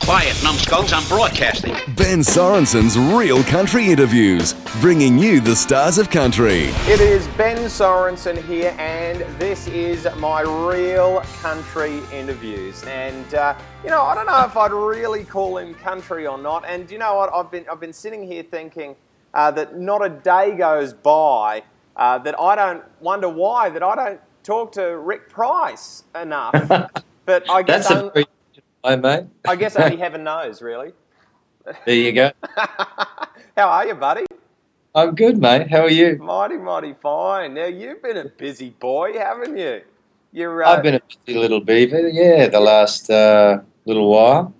Quiet, numbskulls, I'm broadcasting. Ben Sorensen's Real Country Interviews, bringing you the stars of country. It is Ben Sorensen here, and this is my Real Country Interviews. And I don't know if I'd really call him country or not. And you know what? I've been sitting here thinking that not a day goes by that I don't wonder why that I don't talk to Rick Price enough. But I guess Hi, mate. I guess only heaven knows, really. There you go. How are you, buddy? I'm good, mate. How are you? Mighty fine. Now, you've been a busy boy, haven't you? I've been a busy little beaver, the last little while.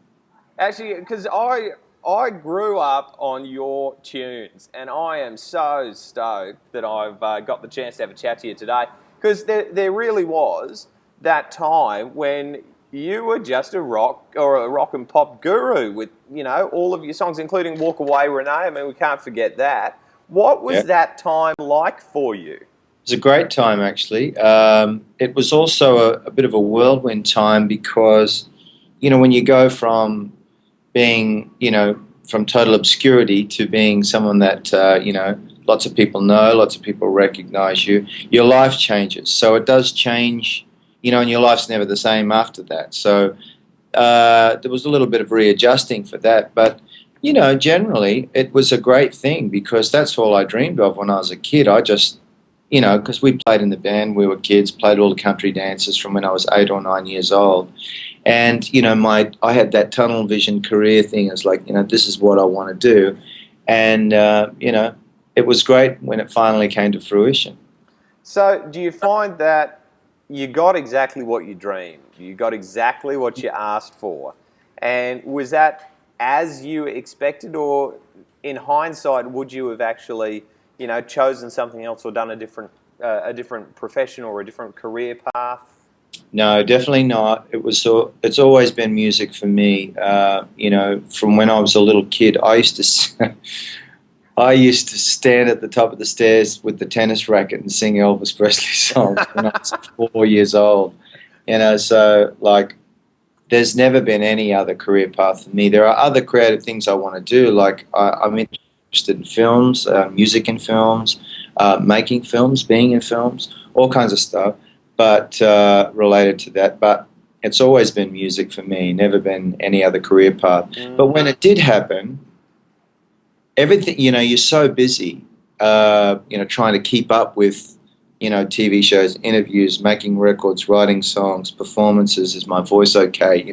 Actually, because I grew up on your tunes, and I am so stoked that I've got the chance to have a chat to you today, because there really was that time when you were just a rock and pop guru with, all of your songs, including Walk Away Renee. I mean, we can't forget that. What was that time like for you? It was a great time, actually. It was also a bit of a whirlwind time because, when you go from being, from total obscurity to being someone that, lots of people know, lots of people recognize you, your life changes. So it does change, and your life's never the same after that. So there was a little bit of readjusting for that. But, generally it was a great thing because that's all I dreamed of when I was a kid. I just, because we played in the band, we were kids, played all the country dances from when I was 8 or 9 years old. And, I had that tunnel vision career thing. It's like, this is what I want to do. And, it was great when it finally came to fruition. So do you find that you got exactly what you dreamed? You got exactly what you asked for? And was that as you expected, or in hindsight, would you have actually, chosen something else or done a different profession or a different career path? No, definitely not. It's always been music for me. From when I was a little kid, I used to stand at the top of the stairs with the tennis racket and sing Elvis Presley songs when I was 4 years old. So there's never been any other career path for me. There are other creative things I want to do. Like I'm interested in films, music in films, making films, being in films, all kinds of stuff, but related to that. But it's always been music for me, never been any other career path. But when it did happen, everything, you're so busy, trying to keep up with, TV shows, interviews, making records, writing songs, performances. Is my voice okay?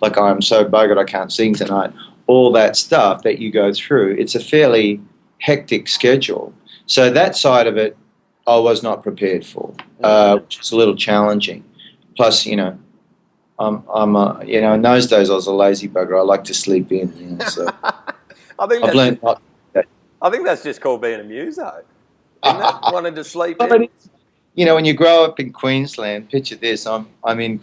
Like I'm so buggered I can't sing tonight. All that stuff that you go through, it's a fairly hectic schedule. So that side of it, I was not prepared for, which was a little challenging. Plus, I'm in those days I was a lazy bugger. I like to sleep in. So I've learned not. I think that's just called being a muso, isn't it? Wanting to sleep in. When you grow up in Queensland, picture this: I'm in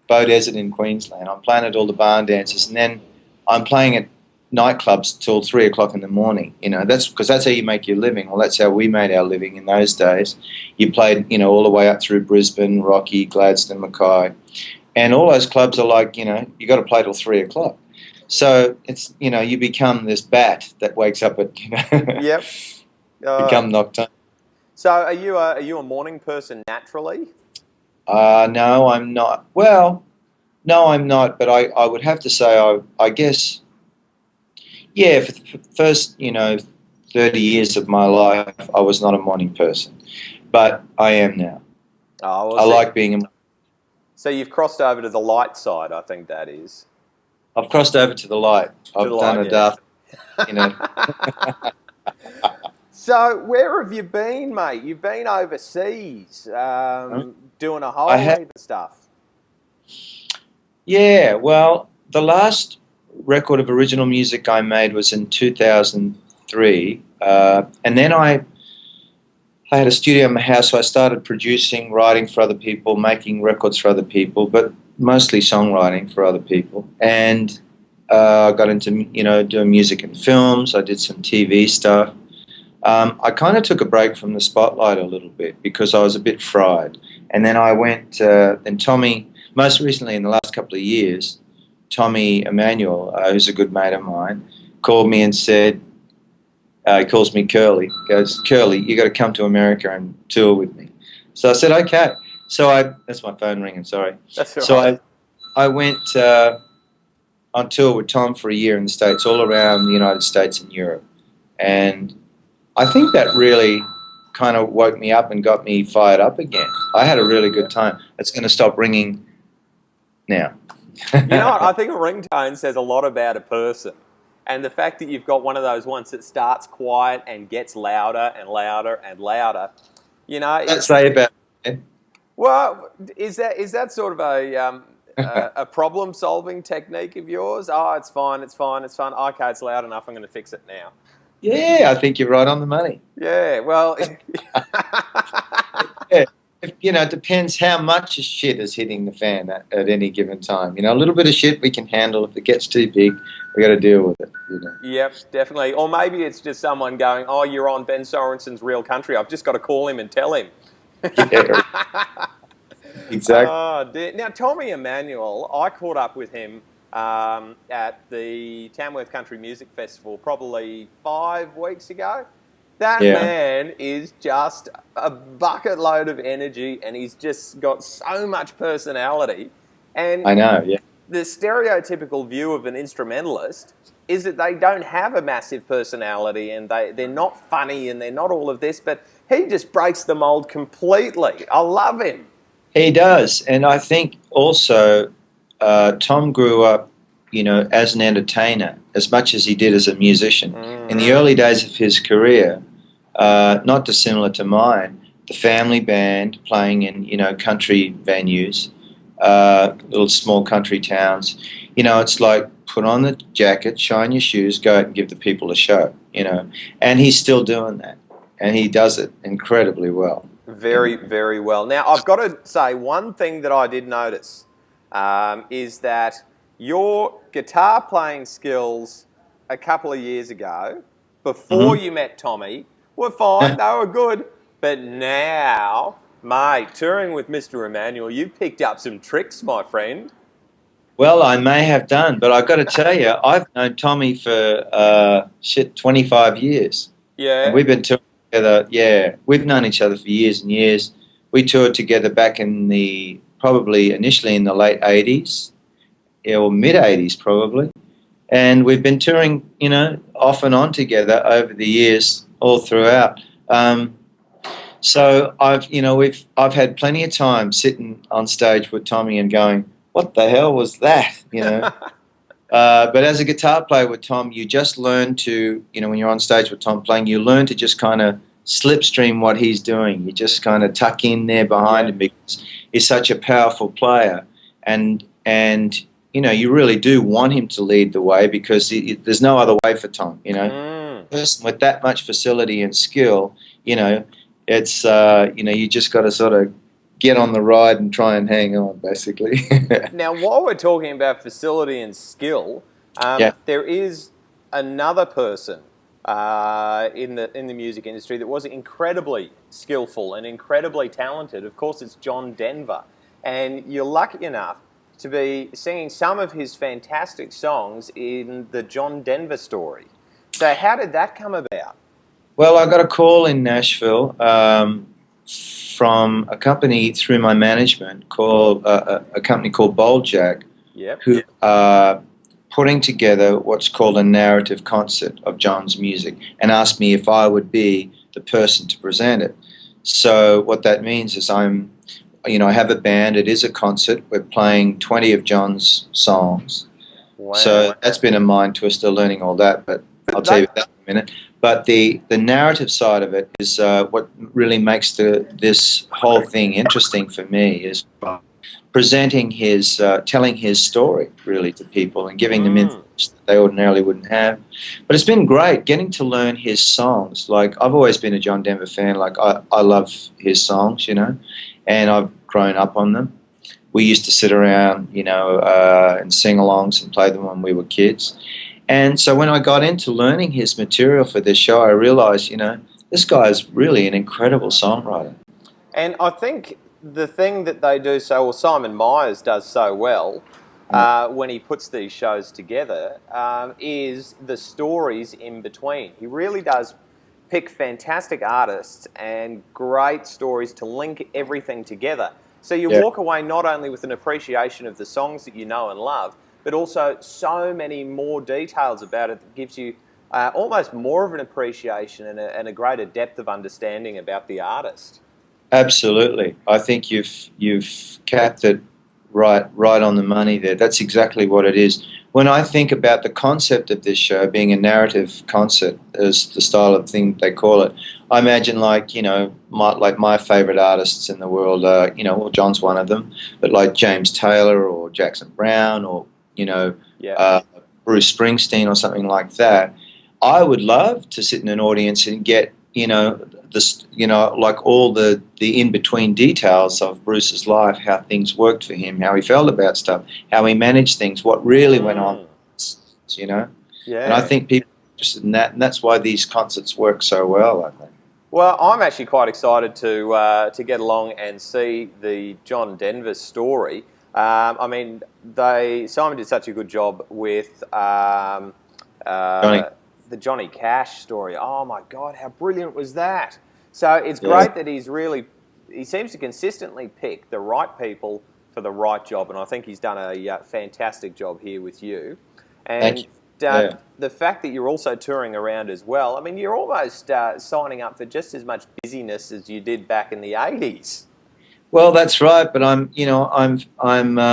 Bow Desert in Queensland. I'm playing at all the barn dances, and then I'm playing at nightclubs till 3 o'clock in the morning. That's because that's how you make your living. Well, that's how we made our living in those days. You played, all the way up through Brisbane, Rocky, Gladstone, Mackay, and all those clubs are like, you got to play till 3 o'clock. So it's, you become this bat that wakes up at, Yep. become nocturnal. So are you a morning person naturally? No, I'm not. Well, no, I'm not. But I would have to say, I guess, yeah, for the first, 30 years of my life, I was not a morning person. But I am now. Oh, well, I like being a... So you've crossed over to the light side, I think that is. I've crossed over to the light. I've done a daft, So where have you been, mate? You've been overseas, doing a whole heap of stuff. Yeah, well, the last record of original music I made was in 2003, and then I had a studio in my house, so I started producing, writing for other people, making records for other people, but mostly songwriting for other people. And I got into, doing music in films. I did some TV stuff. I kind of took a break from the spotlight a little bit because I was a bit fried. And then I went, and Tommy, most recently in the last couple of years, Tommy Emmanuel, who's a good mate of mine, called me and said, he calls me Curly, goes, Curly, you got to come to America and tour with me. So I said, okay. So that's my phone ringing, sorry. That's all So right. I went on tour with Tom for a year in the States, all around the United States and Europe. And I think that really kind of woke me up and got me fired up again. I had a really good time. It's going to stop ringing now. You know what? I think a ringtone says a lot about a person. And the fact that you've got one of those ones that starts quiet and gets louder and louder and louder, you know. What does that say about it? Well, is that sort of a problem-solving technique of yours? Oh, it's fine, it's fine, it's fine. Okay, it's loud enough. I'm going to fix it now. Yeah, I think you're right on the money. Yeah, well, Yeah. You know, it depends how much shit is hitting the fan at any given time. You know, a little bit of shit we can handle. If it gets too big, we got to deal with it. You know. Yep, definitely. Or maybe it's just someone going, "Oh, you're on Ben Sorensen's Real Country. I've just got to call him and tell him." Yeah, exactly. Oh, dear. Now, Tommy Emmanuel, I caught up with him at the Tamworth Country Music Festival probably 5 weeks ago. That man is just a bucket load of energy, and he's just got so much personality. And I know, yeah. the stereotypical view of an instrumentalist is that they don't have a massive personality and they're not funny and they're not all of this, but he just breaks the mold completely. I love him. He does. And I think also Tom grew up, you know, as an entertainer as much as he did as a musician. In the early days of his career, not dissimilar to mine, the family band playing in, you know, country venues, little small country towns. You know, it's like put on the jacket, shine your shoes, go out and give the people a show, you know. And he's still doing that. And he does it incredibly well. Very, very well. Now, I've got to say, one thing that I did notice is that your guitar playing skills a couple of years ago, before you met Tommy, were fine. They were good. But now, mate, touring with Mr. Emmanuel, you've picked up some tricks, my friend. Well, I may have done, but I've got to tell you, I've known Tommy for 25 years. Yeah. And we've been touring together. Yeah, we've known each other for years and years. We toured together back in probably initially in the late 80s, or mid 80s probably, and we've been touring, you know, off and on together over the years, all throughout. So I've had plenty of time sitting on stage with Tommy and going, what the hell was that? You know. But as a guitar player with Tom, you just learn to, you know, when you're on stage with Tom playing, you learn to just kind of slipstream what he's doing. You just kind of tuck in there behind him because he's such a powerful player, and you know, you really do want him to lead the way because there's no other way for Tom. You know, person with that much facility and skill, you know, it's you know, you just got to sort of get on the ride and try and hang on, basically. Now, while we're talking about facility and skill, there is another person in the music industry that was incredibly skillful and incredibly talented. Of course, it's John Denver. And you're lucky enough to be singing some of his fantastic songs in the John Denver story. So how did that come about? Well, I got a call in Nashville from a company through my management called a company called Boldjack, who are putting together what's called a narrative concert of John's music, and asked me if I would be the person to present it. So what that means is I have a band. It is a concert. We're playing 20 of John's songs. Wow. So that's been a mind twister, learning all that, but I'll tell you that in a minute. But the narrative side of it is what really makes this whole thing interesting for me, is presenting telling his story really to people and giving them information that they ordinarily wouldn't have. But it's been great getting to learn his songs. Like, I've always been a John Denver fan. Like, I love his songs, you know, and I've grown up on them. We used to sit around, you know, and sing alongs and play them when we were kids. And so when I got into learning his material for this show, I realized, you know, this guy is really an incredible songwriter. And I think the thing that they do so well, Simon Myers does so well, when he puts these shows together is the stories in between. He really does pick fantastic artists and great stories to link everything together. So you walk away not only with an appreciation of the songs that you know and love, but also so many more details about it that gives you almost more of an appreciation and a greater depth of understanding about the artist. Absolutely. I think you've capped it right on the money there. That's exactly what it is. When I think about the concept of this show being a narrative concert, as the style of thing they call it, I imagine my favorite artists in the world are, well, John's one of them, but like James Taylor or Jackson Browne or, Bruce Springsteen or something like that. I would love to sit in an audience and get, like all the in-between details of Bruce's life, how things worked for him, how he felt about stuff, how he managed things, what really went on, Yeah. And I think people are interested in that, and that's why these concerts work so well, I think. Well, I'm actually quite excited to get along and see the John Denver story. Simon did such a good job with the Johnny Cash story. Oh my God, how brilliant was that? So it's great that he seems to consistently pick the right people for the right job, and I think he's done a fantastic job here with you. And the fact that you're also touring around as well, I mean, you're almost signing up for just as much busyness as you did back in the 80s. Well, that's right, but I'm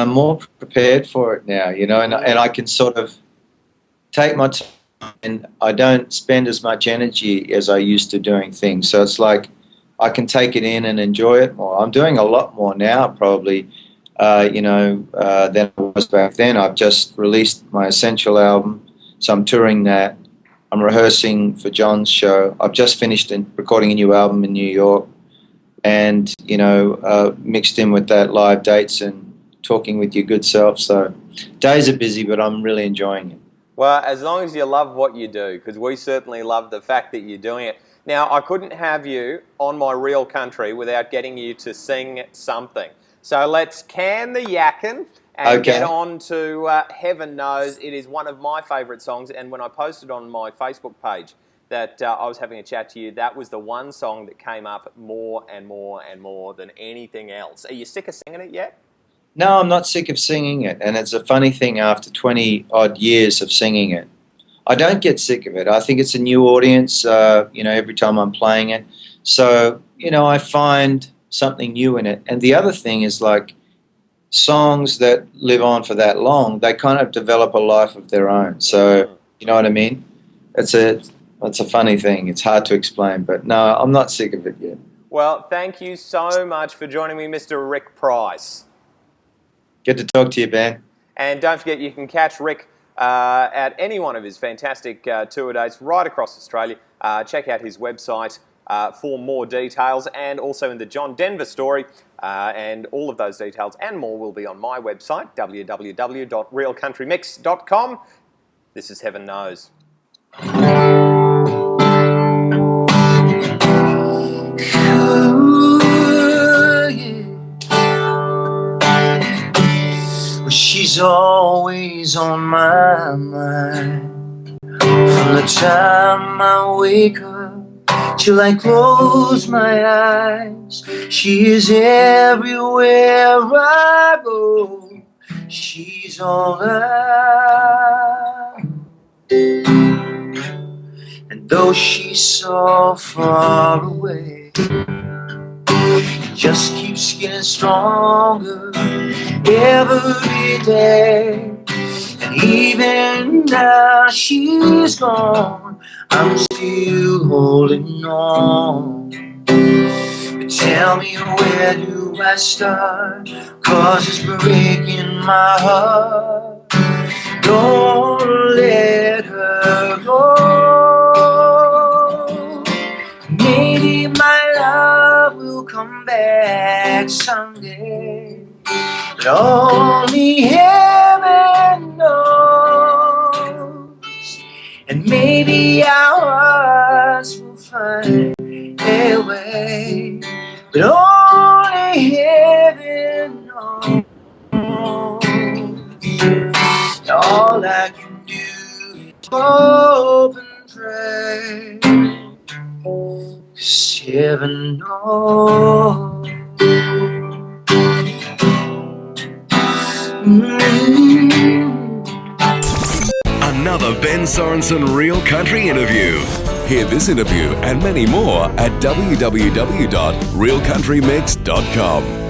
more prepared for it now, and I can sort of take my time, and I don't spend as much energy as I used to doing things. So it's like I can take it in and enjoy it more. I'm doing a lot more now, probably, than I was back then. I've just released my Essential album, so I'm touring that. I'm rehearsing for John's show. I've just finished recording a new album in New York, and mixed in with that live dates and talking with your good self. So days are busy, but I'm really enjoying it. Well, as long as you love what you do, because we certainly love the fact that you're doing it. Now, I couldn't have you on my Real Country without getting you to sing something. So let's can the yakkin and get on to Heaven Knows. It is one of my favourite songs, and when I posted on my Facebook page that I was having a chat to you, that was the one song that came up more and more and more than anything else. Are you sick of singing it yet? No, I'm not sick of singing it, and it's a funny thing after 20-odd years of singing it. I don't get sick of it. I think it's a new audience, every time I'm playing it. So, I find something new in it. And the other thing is, like, songs that live on for that long, they kind of develop a life of their own. So, you know what I mean? It's a funny thing. It's hard to explain, but no, I'm not sick of it yet. Well, thank you so much for joining me, Mr. Rick Price. Good to talk to you, Ben. And don't forget, you can catch Rick at any one of his fantastic tour dates right across Australia. Check out his website for more details, and also in the John Denver story. And all of those details and more will be on my website, www.realcountrymix.com. This is Heaven Knows. She's always on my mind. From the time I wake up till I close my eyes, she is everywhere I go. She's all I know. And though she's so far away, just keeps getting stronger every day. And even now she's gone, I'm still holding on. But tell me, where do I start? 'Cause it's breaking my heart. Don't let her go. Maybe my love will come back someday, but only heaven knows. And maybe our hearts will find a way, but only heaven knows. hope and pray, 'cause heaven knows. Another Ben Sorensen Real Country interview. Hear this interview and many more at www.realcountrymix.com.